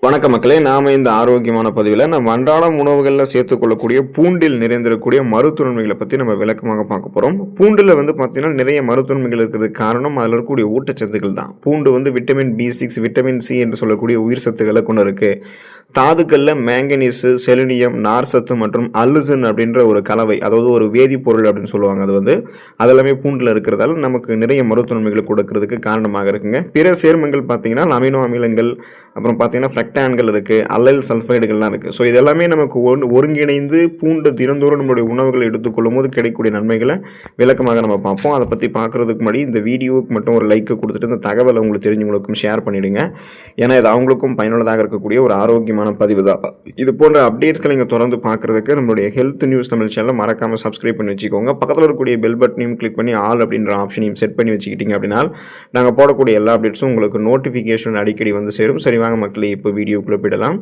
வணக்க மக்களே, நாம இந்த ஆரோக்கியமான பதிவில் நம்ம அன்றாடம் உணவுகளில் சேர்த்துக்கொள்ளக்கூடிய பூண்டில் நிறைந்திருக்கக்கூடிய மருத்துவன்மைகளை பற்றி நம்ம விளக்கமாக பார்க்க போகிறோம். பூண்டில் பார்த்தீங்கன்னா நிறைய மருத்துவன்மைகள் இருக்கிறதுக்கு காரணம் அதில் இருக்கக்கூடிய ஊட்டச்சத்துக்கள் தான். பூண்டு விட்டமின் B6, விட்டமின் C என்று சொல்லக்கூடிய உயிர் சத்துக்களை கொண்டு இருக்கு. தாதுக்களில் மேங்கனீஸு, செலினியம், நார்சத்து மற்றும் அல்லுசின் அப்படின்ற ஒரு கலவை, அதாவது ஒரு வேதிப்பொருள் அப்படின்னு சொல்லுவாங்க. அதெல்லாமே பூண்டில் இருக்கிறதால நமக்கு நிறைய மருத்துவன்மைகளை கொடுக்கறதுக்கு காரணமாக இருக்குங்க. பிற சேர்மங்கள் பார்த்தீங்கன்னா அமினோ அமிலங்கள், அப்புறம் பார்த்தீங்கன்னா ஃப்ரக்டான்கள் இருக்குது, அல்லைல் சல்ஃபைடுகள்லாம் இருக்குது. ஸோ இதெல்லாமே நமக்கு ஒருங்கிணைந்து பூண்டு தினந்தோறும் நம்மளுடைய உணவுகளை எடுத்துக்கொள்ளும் போது கிடைக்கக்கூடிய நன்மைகளை விளக்கமாக நம்ம பார்ப்போம். அதை பற்றி பார்க்குறதுக்கு முன்னாடி இந்த வீடியோவுக்கு மட்டும் ஒரு லைக் கொடுத்துட்டு இந்த தகவலை உங்களுக்கு தெரிஞ்சவங்களுக்கும் ஷேர் பண்ணிவிடுங்க. ஏன்னா இது அவங்களுக்கும் பயனுள்ளதாக இருக்கக்கூடிய ஒரு ஆரோக்கியமான பதிவு தான். இது போன்ற அப்டேட்ஸ்களை நீங்கள் தொடர்ந்து பார்க்குறதுக்கு நம்மளுடைய ஹெல்த் நியூஸ் தமிழ் சேனலை மறக்காமல் சப்ஸ்கிரைப் பண்ணி வச்சுக்கோங்க. பக்கத்தில் இருக்கக்கூடிய பெல் பட்டனையும் கிளிக் பண்ணி ஆல் அப்படின்ற ஆப்ஷனையும் செட் பண்ணி வச்சுக்கிட்டீங்க அப்படின்னா நாங்கள் போடக்கூடிய எல்லா அப்டேட்ஸும் உங்களுக்கு நோட்டிஃபிகேஷன் அடிக்கடி சேரும். சரி வாங்க மக்களே, இப்போ வீடியோக்குள்ளே போயிடலாம்.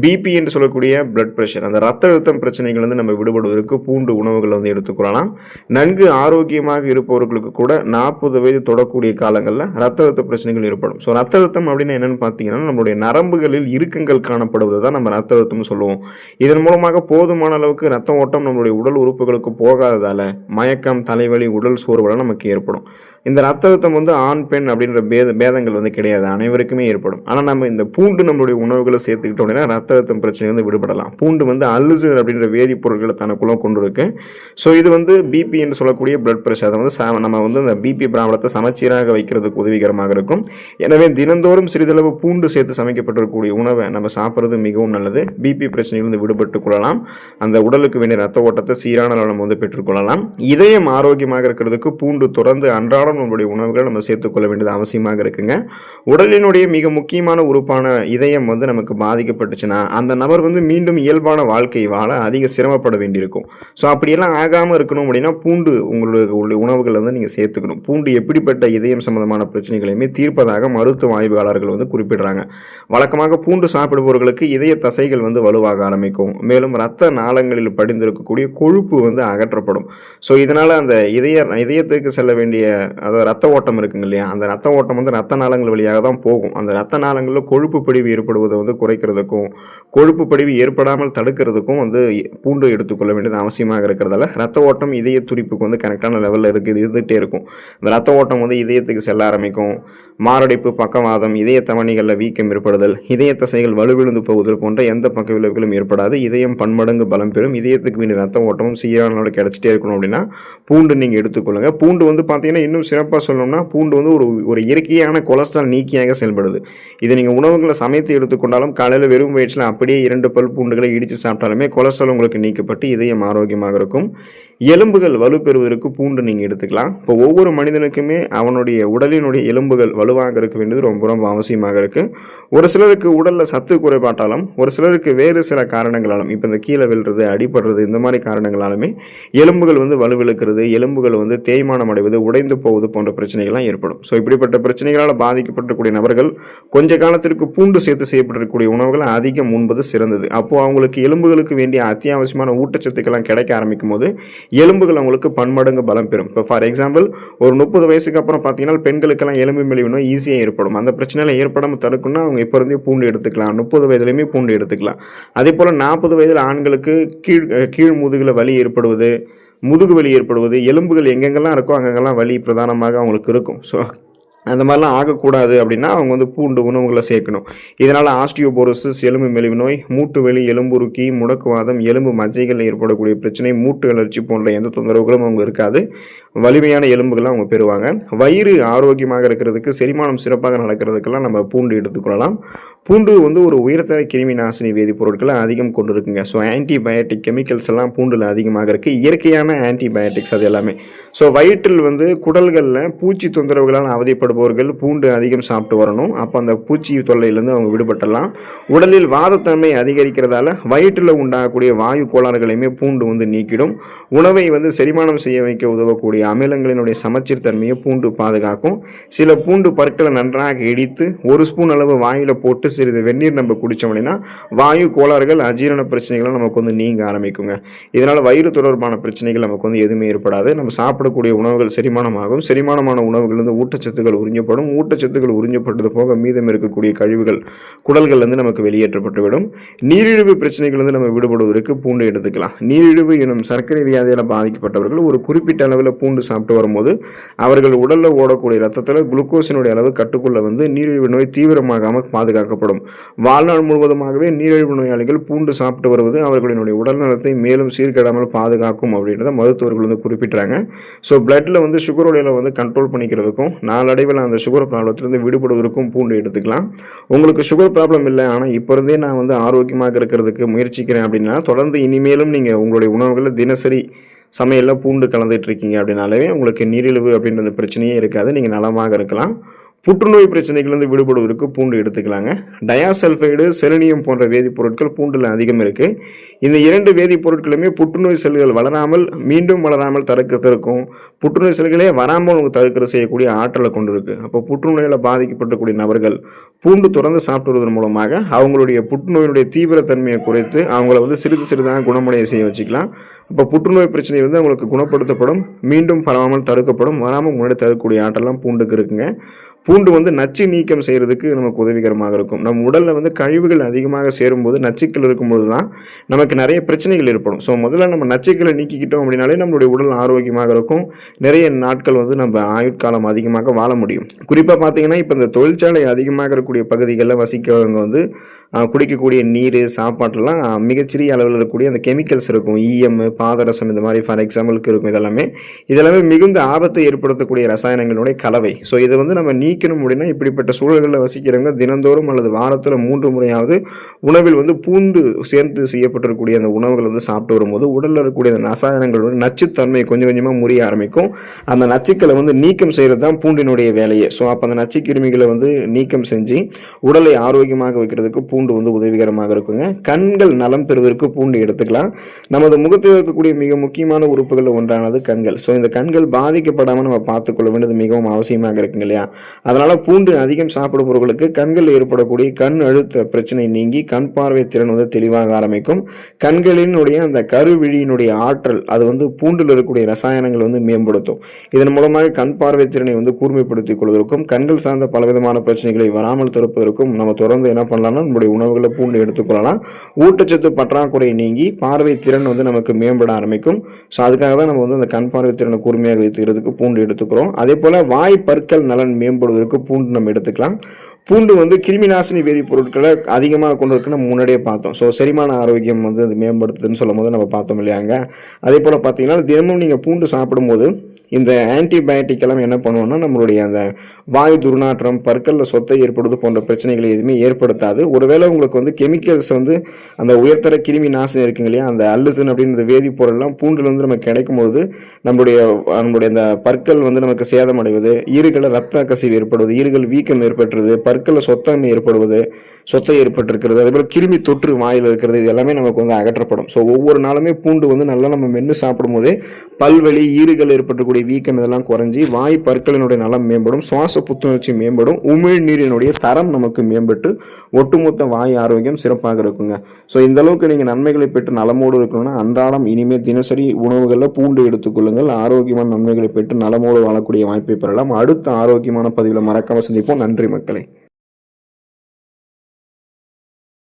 பிபி என்று சொல்லக்கூடிய பிளட் ப்ரெஷர், அந்த ரத்த அழுத்தம் பிரச்சனைகள் நம்ம விடுபடுவதற்கு பூண்டு உணவுகளை எடுத்துக்கொள்ளலாம். நன்கு ஆரோக்கியமாக இருப்பவர்களுக்கு கூட 40 வயது தொடக்கூடிய காலங்களில் ரத்த அழுத்த பிரச்சனைகள் ஏற்படும். ஸோ ரத்த அழுத்தம் அப்படின்னு என்னென்னு பார்த்தீங்கன்னா நம்மளுடைய நரம்புகளில் இறுக்கங்கள் காணப்படுவது தான் நம்ம ரத்த அழுத்தம்னு சொல்லுவோம். இதன் மூலமாக போதுமான அளவுக்கு ரத்த ஓட்டம் நம்மளுடைய உடல் உறுப்புகளுக்கு போகாததால மயக்கம், தலைவலி, உடல் சோர்வெல்லாம் நமக்கு ஏற்படும். இந்த ரத்த அழுத்தம் ஆண் பெண் அப்படின்ற பேதங்கள் கிடையாது, அனைவருக்குமே ஏற்படும். ஆனால் நம்ம இந்த பூண்டு நம்மளுடைய உணவுகளை சேர்த்துக்கிட்டோம் அப்படின்னா ரத்த அழுத்தம் பிரச்சனை விடுபடலாம். பூண்டு அல்லுசின் அப்படின்ற வேதிப்பொருட்களை தனக்குள்ள கொண்டு இருக்கு. ஸோ இது பிபி என்று சொல்லக்கூடிய பிளட் ப்ரெஷர், அதை நம்ம அந்த பிபி ப்ராப்ளத்தை சமச்சீராக வைக்கிறதுக்கு உதவிகரமாக இருக்கும். எனவே தினந்தோறும் சிறிதளவு பூண்டு சேர்த்து சமைக்கப்பட்டிருக்கக்கூடிய உணவை நம்ம சாப்பிட்றது மிகவும் நல்லது. பிபி பிரச்சனையிலிருந்து விடுபட்டுக் கொள்ளலாம். அந்த உடலுக்கு வேண்டிய ரத்த ஓட்டத்தை சீரான அளவு பெற்றுக்கொள்ளலாம். இதயம் ஆரோக்கியமாக இருக்கிறதுக்கு பூண்டு தொடர்ந்து அன்றாடம் நம்மளுடைய உணவுகளை நம்ம சேர்த்துக்கொள்ள வேண்டியது அவசியமாக இருக்குங்க. உடலினுடைய மிக முக்கியமான உறுப்பான இதயம் நமக்கு பாதிக்கப்பட்டுச்சுன்னா அந்த நபர் மீண்டும் இயல்பான வாழ்க்கை வாழ அதிக சிரமப்பட வேண்டியிருக்கும். ஸோ அப்படியெல்லாம் ஆகாமல் இருக்கணும் அப்படின்னா பூண்டு உங்களுடைய உணவுகளை நீங்கள் சேர்த்துக்கணும். பூண்டு எப்படிப்பட்ட இதயம் சம்பந்தமான பிரச்சனைகளையுமே தீர்ப்பதாக மருத்துவ ஆய்வாளர்கள் குறிப்பிடுறாங்க. வழக்கமாக பூண்டு சாப்பிடுபவர்களுக்கு இதய தசைகள் வலுவாக ஆரம்பிக்கும். மேலும் இரத்த நாளங்களில் படிந்திருக்கக்கூடிய கொழுப்பு அகற்றப்படும். ஸோ இதனால் அந்த இதயத்துக்கு செல்ல வேண்டிய அதாவது ரத்த ஓட்டம் இருக்குங்க இல்லையா, அந்த ரத்த ஓட்டம் ரத்த நாளங்கள் வழியாக தான் போகும். அந்த ரத்த நாளங்களில் கொழுப்பு படிவு ஏற்படுவதை குறைக்கிறதுக்கும் கொழுப்பு படிவு ஏற்படாமல் தடுக்கிறதுக்கும் பூண்டு எடுத்துக்கொள்ள வேண்டியது அவசியமாக இருக்கிறதால ரத்த ஓட்டம் இதய துடிப்புக்கு கரெக்டான லெவலில் இருந்துகிட்டே இருக்கும். அந்த ரத்த ஓட்டம் இதயத்துக்கு செல்ல ஆரம்பிக்கும். மாரடைப்பு, பக்கவாதம், இதய தமனிகளில் வீக்கம் ஏற்படுதல், இதய தசைகள் வலுவிழுந்து போவதல் போன்ற எந்த பக்க விளைவுகளும் ஏற்படாது. இதயம் பன்மடங்கு பலம் பெறும். இதயத்துக்கு வேண்டிய ரத்த ஓட்டமும் சீரான கிடைச்சிட்டே இருக்கணும் அப்படின்னா பூண்டு நீங்கள் எடுத்துக்கொள்ளுங்க. பூண்டு பார்த்தீங்கன்னா இன்னும் சிறப்பாக சொல்லணும்னா பூண்டு ஒரு இயற்கையான கொலஸ்ட்ரால் நீக்கியாக செயல்படுது. இதை நீங்கள் உணவுகளை சமைத்து எடுத்துக்கொண்டாலும் காலையில் வெறும் வயிற்றில் அப்படியே 2 பல் பூண்டுகளை இடித்து சாப்பிட்டாலுமே கொலஸ்ட்ரால் உங்களுக்கு நீக்கப்பட்டு இதயம் ஆரோக்கியமாக இருக்கும். எலும்புகள் வலுப்பெறுவதற்கு பூண்டு நீங்கள் எடுத்துக்கலாம். இப்போ ஒவ்வொரு மனிதனுக்குமே அவனுடைய உடலினுடைய எலும்புகள் வலுவாக இருக்க வேண்டியது ரொம்ப ரொம்ப அவசியமாக இருக்குது. ஒரு சிலருக்கு உடலில் சத்து குறைபாட்டாலும், ஒரு சிலருக்கு வேறு சில காரணங்களாலும், இப்போ இந்த கீழே விழுறது, அடிபடுறது, இந்த மாதிரி காரணங்களாலுமே எலும்புகள் வலுவிழுக்கிறது, எலும்புகள் தேய்மானம் அடைவது, உடைந்து போவது போன்ற பிரச்சனைகள்லாம் ஏற்படும். ஸோ இப்படிப்பட்ட பிரச்சனைகளால் பாதிக்கப்பட்டிருக்கக்கூடிய நபர்கள் கொஞ்ச காலத்திற்கு பூண்டு சேர்த்து செய்யப்பட்டிருக்கக்கூடிய உணவுகளை அதிகம் உண்பது சிறந்தது. அப்போது அவங்களுக்கு எலும்புகளுக்கு வேண்டிய அத்தியாவசியமான ஊட்டச்சத்துக்கெல்லாம் கிடைக்க ஆரம்பிக்கும் போது எலும்புகள் அவங்களுக்கு பன்மடங்கு பலம் பெறும். இப்போ ஃபார் எக்ஸாம்பிள் ஒரு 30 வயசுக்கு அப்புறம் பார்த்தீங்கன்னா பெண்களுக்கெல்லாம் எலும்பு மெலிவு நோய் ஈஸியாக ஏற்படும். அந்த பிரச்சனையில் ஏற்படாமல் தடுக்கணும்னா அவங்க இப்போ இருந்தே பூண்டு எடுத்துக்கலாம். 30 வயதுலையுமே பூண்டு எடுத்துக்கலாம். அதே போல் 40 வயதில் ஆண்களுக்கு கீழ் முதுகில் வலி ஏற்படுவது, முதுகு வலி ஏற்படுவது, எலும்புகள் எங்கெங்கெல்லாம் இருக்கோ அங்கெங்கெல்லாம் வலி பிரதானமாக அவங்களுக்கு இருக்கும். ஸோ அந்த மாதிரிலாம் ஆகக்கூடாது அப்படின்னா அவங்க பூண்டு உணவுகளை சேர்க்கணும். இதனால் ஆஸ்டியோபோரோசிஸ், எலும்பு மெலிவு நோய், மூட்டு வலி, எலும்புருக்கி, முடக்குவாதம், எலும்பு மஜ்ஜைகள் ஏற்படக்கூடிய பிரச்சனை, மூட்டு வளர்ச்சி போன்ற எந்த தொந்தரவுகளும் அவங்க இருக்காது. வலிமையான எலும்புகளை அவங்க பெறுவாங்க. வயிறு ஆரோக்கியமாக இருக்கிறதுக்கு, செரிமானம் சிறப்பாக நடக்கிறதுக்கெல்லாம் நம்ம பூண்டு எடுத்துக்கொள்ளலாம். பூண்டு ஒரு உயர்தர கிருமி நாசினி வேதிப்பொருட்களை அதிகம் கொண்டு இருக்குங்க. ஸோ ஆன்டிபயோட்டிக் கெமிக்கல்ஸ் எல்லாம் பூண்டில் அதிகமாக இருக்குது. இயற்கையான ஆன்டிபயோட்டிக்ஸ் அது எல்லாமே. ஸோ வயிற்றில் குடல்களில் பூச்சி தொந்தரவுகளால் அவதிப்படுபவர்கள் பூண்டு அதிகம் சாப்பிட்டு வரணும். அப்போ அந்த பூச்சி தொல்லையிலேருந்து அவங்க விடுபட்டலாம். உடலில் வாதத்தன்மை அதிகரிக்கிறதால வயிற்றில் உண்டாகக்கூடிய வாயு கோளாறுகளையுமே பூண்டு நீக்கிடும். உணவை செரிமானம் செய்ய வைக்க உதவக்கூடிய அமிலங்களினுடைய சமச்சீர் தன்மையை பூண்டு பாதுகாக்கும். சில பூண்டு பற்களை நன்றாக இடித்து 1 ஸ்பூன் அளவு வாயில போட்டு சிறிது வெந்நீர் நம்ம குடித்தோம் அப்படின்னா வாயு கோளாறுகள், அஜீரண பிரச்சனைகளும் நமக்கு வந்து நீங்க ஆரம்பிக்குங்க. இதனால் வயிறு தொடர்பான பிரச்சனைகள் நமக்கு வந்து எதுவுமே ஏற்படாது. நம்ம சாப்பிடக்கூடிய உணவுகள் செரிமானமாகும். செரிமானமான உணவுகள் வந்து ஊட்டச்சத்துக்கள் உறிஞ்சப்படும். ஊட்டச்சத்துக்கள் உறிஞ்சப்பட்டது போக மீதம் இருக்கக்கூடிய கழிவுகள் குடல்கள் வந்து நமக்கு வெளியேற்றப்பட்டுவிடும். நீரிழிவு பிரச்சனைகள் வந்து நம்ம விடுபடுவதற்கு பூண்டு எடுத்துக்கலாம். நீரிழிவு எனும் சர்க்கரை வியாதியால் பாதிக்கப்பட்டவர்கள் ஒரு குறிப்பிட்ட அளவில் பூண்டு சாப்பிட்டு வரும்போது அவர்கள் உடலில் ஓடக்கூடிய ரத்தத்தில் குளுக்கோஸினுடைய அளவு கட்டுக்குள்ள வந்து நீரிழிவு நோய் தீவிரமாகாமல் பாதுகாக்கப்படும். வாழ்நாள் முழுவதுமாகவே நீரிழிவு நோயாளிகள் பூண்டு சாப்பிட்டு வருவது அவர்களுடைய உடல் நலத்தை மேலும் சீர்கெடாமல் பாதுகாக்கும் அப்படின்றத மருத்துவர்கள் வந்து குறிப்பிட்டாங்க. ஸோ பிளட்ல வந்து சுகருடைய வந்து கண்ட்ரோல் பண்ணிக்கிறதுக்கும் நாளடைவில் அந்த சுகர் ப்ராப்ளத்திலிருந்து விடுபடுவதற்கும் பூண்டு எடுத்துக்கலாம். உங்களுக்கு சுகர் ப்ராப்ளம் இல்லை, ஆனால் இப்போ இருந்தே நான் வந்து ஆரோக்கியமாக இருக்கிறதுக்கு முயற்சிக்கிறேன் அப்படின்னா தொடர்ந்து இனிமேலும் நீங்கள் உங்களுடைய உணவுகளில் தினசரி சமையலில் பூண்டு கலந்துட்டு இருக்கீங்க அப்படின்னாலே உங்களுக்கு நீரிழிவு அப்படின்ற பிரச்சனையே இருக்காது. நீங்கள் நலமாக இருக்கலாம். புற்றுநோய் பிரச்சனைகள்லேருந்து விடுபடுவதற்கு பூண்டு எடுத்துக்கலாங்க. டயாசல்ஃபைடு, செலினியம் போன்ற வேதிப்பொருட்கள் பூண்டில் அதிகம் இருக்குது. இந்த 2 வேதிப்பொருட்களுமே புற்றுநோய் செல்கள் வளராமல் மீண்டும் வளராமல் தடுக்கிறதுக்கும் புற்றுநோய் செல்களே வராமல் தடுக்கிற செய்யக்கூடிய ஆற்றலை கொண்டு இருக்குது. அப்போ புற்றுநோயில் பாதிக்கப்பட்டக்கூடிய நபர்கள் பூண்டு தொடர்ந்து சாப்பிட்டு வருவதன் மூலமாக அவங்களுடைய புற்றுநோயினுடைய தீவிரத்தன்மையை குறைத்து அவங்கள வந்து சிறிது சிறிதாக குணமடைய செய்ய வச்சுக்கலாம். அப்போ புற்றுநோய் பிரச்சனை வந்து அவங்களுக்கு குணப்படுத்தப்படும், மீண்டும் பரவாமல் தடுக்கப்படும், வராமல் முன்னாடி தடுக்கக்கூடிய ஆற்றலாம் பூண்டுக்கு இருக்குங்க. பூண்டு வந்து நச்சு நீக்கம் செய்கிறதுக்கு நமக்கு உதவிகரமாக இருக்கும். நம்ம உடலில் வந்து கழிவுகள் அதிகமாக சேரும்போது நச்சுக்கள் இருக்கும்போது தான் நமக்கு நிறைய பிரச்சனைகள் ஏற்படும். ஸோ முதல்ல நம்ம நச்சுக்களை நீக்கிக்கிட்டோம் அப்படின்னாலே நம்மளுடைய உடல் ஆரோக்கியமாக இருக்கும். நிறைய நாட்கள் வந்து நம்ம ஆயுட்காலம் அதிகமாக வாழ முடியும். குறிப்பாக பார்த்தீங்கன்னா இப்போ இந்த தொழிற்சாலை அதிகமாக இருக்கக்கூடிய பகுதிகளில் வசிக்கிறவங்க வந்து குடிக்கக்கூடிய நீர், சாப்பாட்டெல்லாம் மிகச்சிறிய அளவில் இருக்கக்கூடிய அந்த கெமிக்கல்ஸ் இருக்கும். ஈயம், பாதரசம் இந்த மாதிரி ஃபார் எக்ஸாம்பிளுக்கு இருக்கும். இதெல்லாமே மிகுந்த ஆபத்தை ஏற்படுத்தக்கூடிய ரசாயனங்களுடைய கலவை. ஸோ இதை வந்து நம்ம நீக்கணும் அப்படின்னா இப்படிப்பட்ட சூழல்களில் வசிக்கிறவங்க தினந்தோறும் அல்லது வாரத்தில் 3 முறையாவது உணவில் வந்து பூண்டு சேர்ந்து செய்யப்பட்டிருக்கக்கூடிய அந்த உணவுகள் வந்து சாப்பிட்டு வரும்போது உடலில் இருக்கக்கூடிய அந்த ரசாயனங்களோட நச்சுத்தன்மை கொஞ்சம் கொஞ்சமாக முறிய ஆரம்பிக்கும். அந்த நச்சுக்களை வந்து நீக்கம் செய்கிறது தான் பூண்டினுடைய வேலையே. ஸோ அப்போ அந்த நச்சு கிருமிகளை வந்து நீக்கம் செஞ்சு உடலை ஆரோக்கியமாக வைக்கிறதுக்கு பூண்டு வந்து உதவிகரமாக இருக்குங்க. கண்கள் நலம் பெறுவதற்கு பூண்டு எடுத்துக்கலாம். நமது முகத்தில் இருக்கக்கூடிய மிக முக்கியமான உறுப்புகள் ஒன்றானது கண்கள். ஸோ இந்த கண்கள் பாதிக்கப்படாமல் நம்ம பார்த்துக்கொள்ள வேண்டியது மிகவும் அவசியமாக இருக்குங்க இல்லையா? அதனால பூண்டு அதிகம் சாப்பிடுபவர்களுக்கு கண்கள் ஏற்படக்கூடிய கண் அழுத்த பிரச்சனை நீங்கி கண் பார்வை திறன் வந்து தெளிவாக ஆரம்பிக்கும். கண்களினுடைய அந்த கருவிழியினுடைய ஆற்றல் அது வந்து பூண்டில் இருக்கக்கூடிய ரசாயனங்கள் வந்து மேம்படுத்தும். இதன் மூலமாக கண் பார்வை திறனை வந்து கூர்மைப்படுத்திக் கொள்வதற்கும் கண்கள் சார்ந்த பலவிதமான பிரச்சனைகளை வராமல் தடுப்பதற்கும் நம்ம தொடர்ந்து என்ன பண்ணலாம்னா நம்முடைய உணவுகளை பூண்டு எடுத்துக்கொள்ளலாம். ஊட்டச்சத்து பற்றாக்குறை நீங்கி பார்வை திறன் வந்து நமக்கு மேம்பட ஆரம்பிக்கும். ஸோ அதுக்காக தான் நம்ம வந்து அந்த கண் பார்வை திறனை கூர்மையாக வைத்துக்கிறதுக்கு பூண்டு எடுத்துக்கிறோம். அதே போல வாய் பற்கள் நலன் மேம்படுவதற்கு பூண்டு நம்ம எடுத்துக்கலாம். பூண்டு வந்து கிருமி நாசினி வேதிப்பொருட்களை அதிகமாக கொண்டு இருக்கு நம்ம முன்னாடியே பார்த்தோம். ஸோ செரிமான ஆரோக்கியம் வந்து அது மேம்படுத்துதுன்னு சொல்லும் போது நம்ம பார்த்தோம் இல்லையாங்க. அதே போல் பார்த்தீங்கன்னா தினமும் நீங்கள் பூண்டு சாப்பிடும்போது இந்த ஆன்டிபயோட்டிக் எல்லாம் என்ன பண்ணுவோம்னா நம்மளுடைய அந்த வாயு துர்நாற்றம், பற்களில் சொத்தை ஏற்படுவது போன்ற பிரச்சனைகளை எதுவுமே ஏற்படுத்தாது. ஒருவேளை உங்களுக்கு வந்து கெமிக்கல்ஸ் வந்து அந்த உயர்தர கிருமி நாசினி இருக்குங்க இல்லையா, அந்த அல்லுசின் அப்படின்ற வேதிப்பொருள்லாம் பூண்டில் வந்து நமக்கு கிடைக்கும் போது நம்மளுடைய அந்த பற்கள் வந்து நமக்கு சேதமடைவது, ஈறுகளை ரத்த கசிவு ஏற்படுவது, ஈறுகள் வீக்கம் ஏற்பட்டுறது, பற்களில் சொத்தை ஏற்பட்டிருக்கிறது, அதே போல் கிருமி தொற்று வாயில் இருக்கிறது, இது எல்லாமே நமக்கு வந்து அகற்றப்படும். ஸோ ஒவ்வொரு நாளுமே பூண்டு வந்து நல்லா நம்ம மென்று சாப்பிடும் போதே பல்வலி, ஈறுகள் ஏற்பட்டக்கூடிய வீக்கம் இதெல்லாம் குறைஞ்சி வாய் பற்களினுடைய நலம் மேம்படும், சுவாச புத்துணர்ச்சி மேம்படும், உமிழ்நீரினுடைய தரம் நமக்கு மேம்பட்டு ஒட்டுமொத்த வாய் ஆரோக்கியம் சிறப்பாக இருக்குங்க. ஸோ இந்த அளவுக்கு நீங்கள் நன்மைகளை பெற்று நலமோடு இருக்கணும்னா அன்றாடம் இனிமேல் தினசரி உணவுகளில் பூண்டு எடுத்துக்கொள்ளுங்கள். ஆரோக்கியமான நன்மைகளை பெற்று நலமோடு வாழக்கூடிய வாய்ப்பை பெறலாம். அடுத்த ஆரோக்கியமான பதிவில் மறக்காம சந்திப்போம். நன்றி மக்களே.